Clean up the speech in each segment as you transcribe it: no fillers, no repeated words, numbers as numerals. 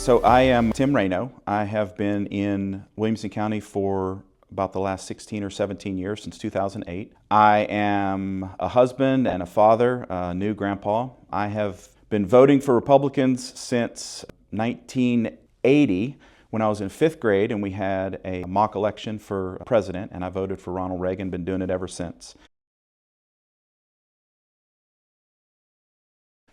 So I am Tim Raynaud. I have been in Williamson County for about the last 16 or 17 years, since 2008. I am a husband and a father, a new grandpa. I have been voting for Republicans since 1980 when I was in 5th grade and we had a mock election for president, and I voted for Ronald Reagan, been doing it ever since.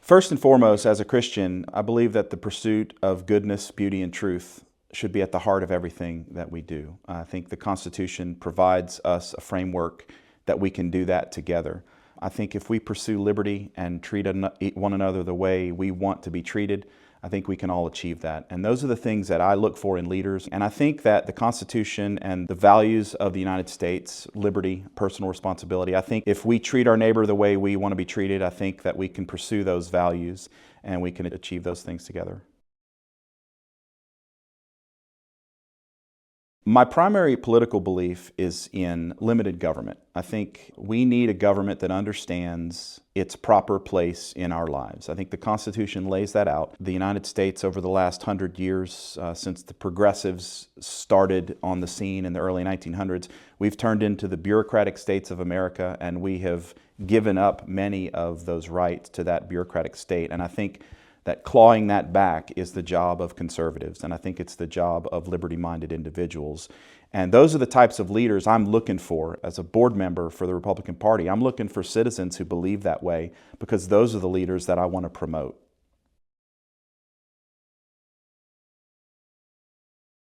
First and foremost, as a Christian, I believe that the pursuit of goodness, beauty, and truth should be at the heart of everything that we do. I think the Constitution provides us a framework that we can do that together. I think if we pursue liberty and treat one another the way we want to be treated, I think we can all achieve that. And those are the things that I look for in leaders. And I think that the Constitution and the values of the United States, liberty, personal responsibility, I think if we treat our neighbor the way we want to be treated, I think that we can pursue those values and we can achieve those things together. My primary political belief is in limited government. I think we need a government that understands its proper place in our lives. I think the Constitution lays that out. The United States, over the last 100 years, since the progressives started on the scene in the early 1900s, we've turned into the bureaucratic states of America, and we have given up many of those rights to that bureaucratic state. And I think that clawing that back is the job of conservatives, and I think it's the job of liberty-minded individuals. And those are the types of leaders I'm looking for as a board member for the Republican Party. I'm looking for citizens who believe that way, because those are the leaders that I want to promote.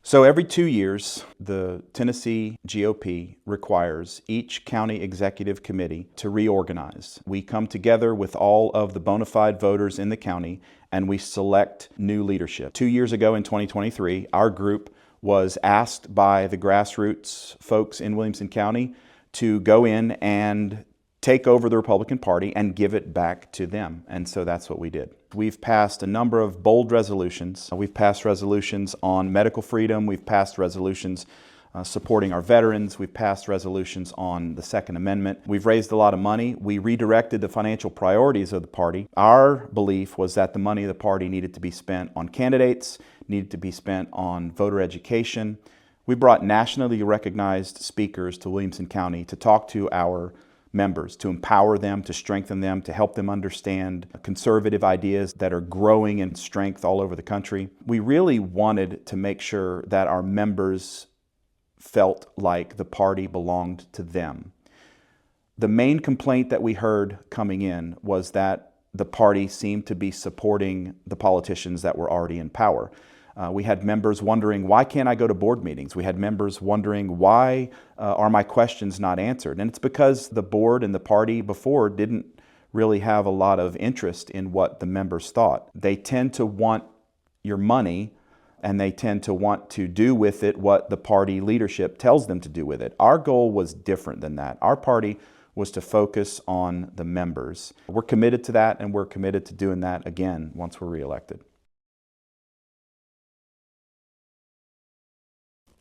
So every 2 years, the Tennessee GOP requires each county executive committee to reorganize. We come together with all of the bona fide voters in the county and we select new leadership. 2 years ago in 2023, our group was asked by the Grassroots folks in Williamson County to go in and take over the Republican Party and give it back to them. And so that's what we did. We've passed a number of bold resolutions. We've passed resolutions on medical freedom. We've passed resolutions supporting our veterans. We've passed resolutions on the Second Amendment. We've raised a lot of money. We redirected the financial priorities of the party. Our belief was that the money of the party needed to be spent on candidates, needed to be spent on voter education. We brought nationally recognized speakers to Williamson County to talk to our members, to empower them, to strengthen them, to help them understand conservative ideas that are growing in strength all over the country. We really wanted to make sure that our members felt like the party belonged to them. The main complaint that we heard coming in was that the party seemed to be supporting the politicians that were already in power. We had members wondering, why can't I go to board meetings? We had members wondering, why are my questions not answered? And it's because the board and the party before didn't really have a lot of interest in what the members thought. They tend to want your money, and they tend to want to do with it what the party leadership tells them to do with it. Our goal was different than that. Our party was to focus on the members. We're committed to that, and we're committed to doing that again once we're reelected.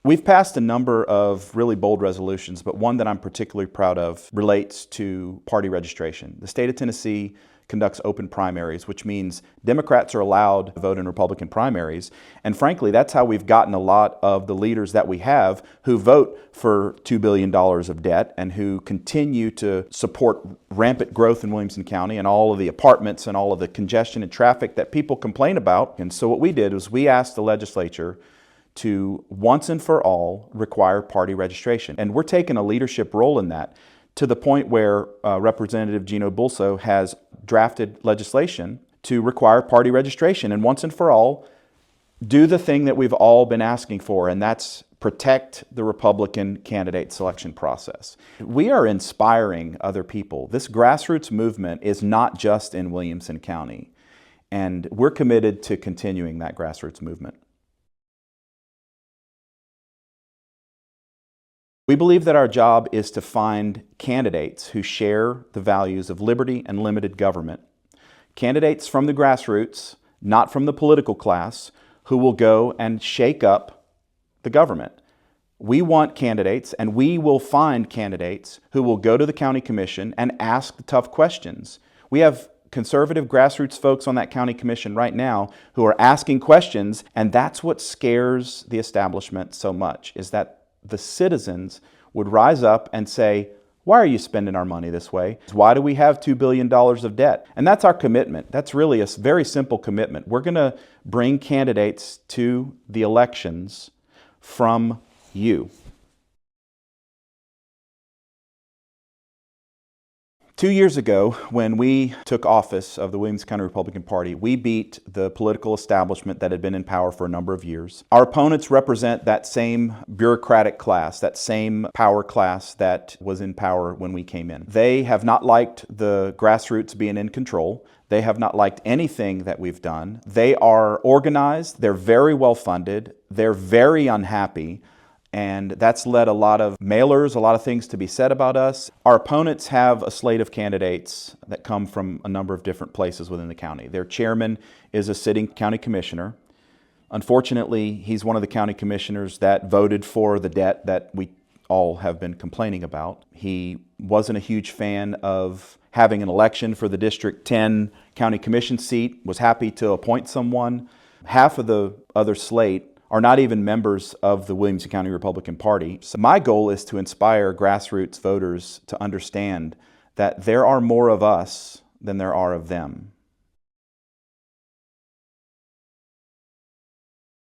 We've passed a number of really bold resolutions, but one that I'm particularly proud of relates to party registration. The state of Tennessee conducts open primaries, which means Democrats are allowed to vote in Republican primaries. And frankly, that's how we've gotten a lot of the leaders that we have who vote for $2 billion of debt and who continue to support rampant growth in Williamson County and all of the apartments and all of the congestion and traffic that people complain about. And so what we did was we asked the legislature to once and for all require party registration. And we're taking a leadership role in that, to the point where Representative Gino Bulso has drafted legislation to require party registration and once and for all do the thing that we've all been asking for, and that's protect the Republican candidate selection process. We are inspiring other people. This grassroots movement is not just in Williamson County, and we're committed to continuing that grassroots movement. We believe that our job is to find candidates who share the values of liberty and limited government. Candidates from the grassroots, not from the political class, who will go and shake up the government. We want candidates, and we will find candidates who will go to the county commission and ask the tough questions. We have conservative grassroots folks on that county commission right now who are asking questions, and that's what scares the establishment so much, is that the citizens would rise up and say, why are you spending our money this way? Why do we have $2 billion of debt? And that's our commitment. That's really a very simple commitment. We're going to bring candidates to the elections from you. 2 years ago, when we took office of the Williamson County Republican Party, we beat the political establishment that had been in power for a number of years. Our opponents represent that same bureaucratic class, that same power class that was in power when we came in. They have not liked the grassroots being in control. They have not liked anything that we've done. They are organized, they're very well funded, they're very unhappy. And that's led a lot of mailers, a lot of things to be said about us. Our opponents have a slate of candidates that come from a number of different places within the county. Their chairman is a sitting county commissioner. Unfortunately, he's one of the county commissioners that voted for the debt that we all have been complaining about. He wasn't a huge fan of having an election for the District 10 county commission seat, was happy to appoint someone. Half of the other slate are not even members of the Williamson County Republican Party. So my goal is to inspire grassroots voters to understand that there are more of us than there are of them.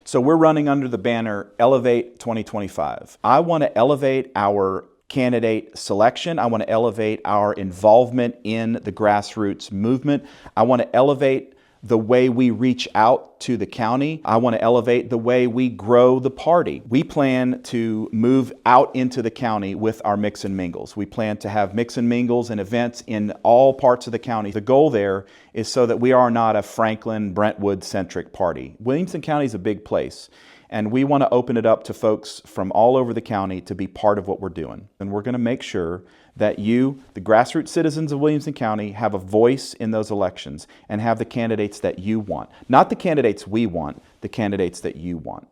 So we're running under the banner Elevate 2025. I want to elevate our candidate selection. I want to elevate our involvement in the grassroots movement. I want to elevate the way we reach out to the county. I want to elevate the way we grow the party. We plan to move out into the county with our mix and mingles. We plan to have mix and mingles and events in all parts of the county. The goal there is so that we are not a Franklin, Brentwood-centric party. Williamson County is a big place, and we want to open it up to folks from all over the county to be part of what we're doing. And we're going to make sure that you, the grassroots citizens of Williamson County, have a voice in those elections and have the candidates that you want. Not the candidates we want, the candidates that you want.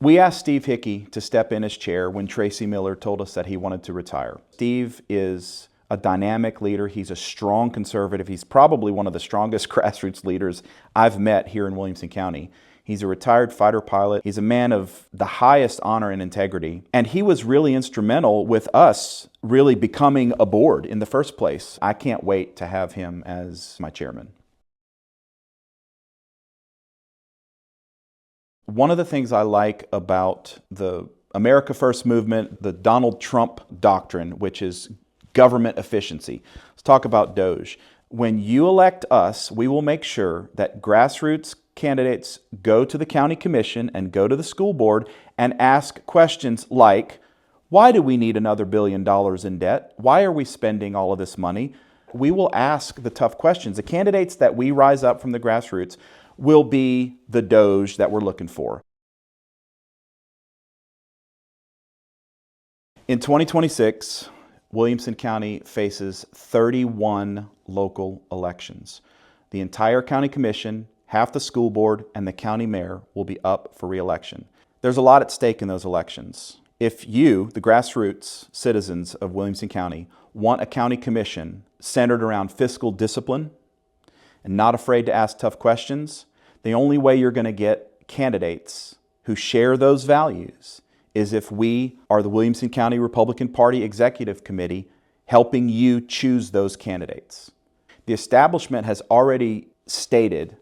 We asked Steve Hickey to step in as chair when Tracy Miller told us that he wanted to retire. Steve is a dynamic leader. He's a strong conservative. He's probably one of the strongest grassroots leaders I've met here in Williamson County. He's a retired fighter pilot. He's a man of the highest honor and integrity. And he was really instrumental with us really becoming a board in the first place. I can't wait to have him as my chairman. One of the things I like about the America First movement, the Donald Trump doctrine, which is government efficiency. Let's talk about DOGE. When you elect us, we will make sure that grassroots candidates go to the county commission and go to the school board and ask questions like, why do we need another $1 billion in debt? Why are we spending all of this money? We will ask the tough questions. The candidates that we rise up from the grassroots will be the DOGE that we're looking for. In 2026, Williamson County faces 31 local elections. The entire county commission, half the school board, and the county mayor will be up for re-election. There's a lot at stake in those elections. If you, the grassroots citizens of Williamson County, want a county commission centered around fiscal discipline and not afraid to ask tough questions, the only way you're going to get candidates who share those values is if we are the Williamson County Republican Party Executive Committee helping you choose those candidates. The establishment has already stated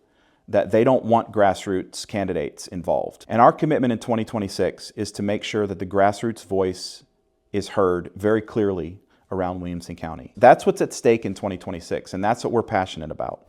that they don't want grassroots candidates involved. And our commitment in 2026 is to make sure that the grassroots voice is heard very clearly around Williamson County. That's what's at stake in 2026, and that's what we're passionate about.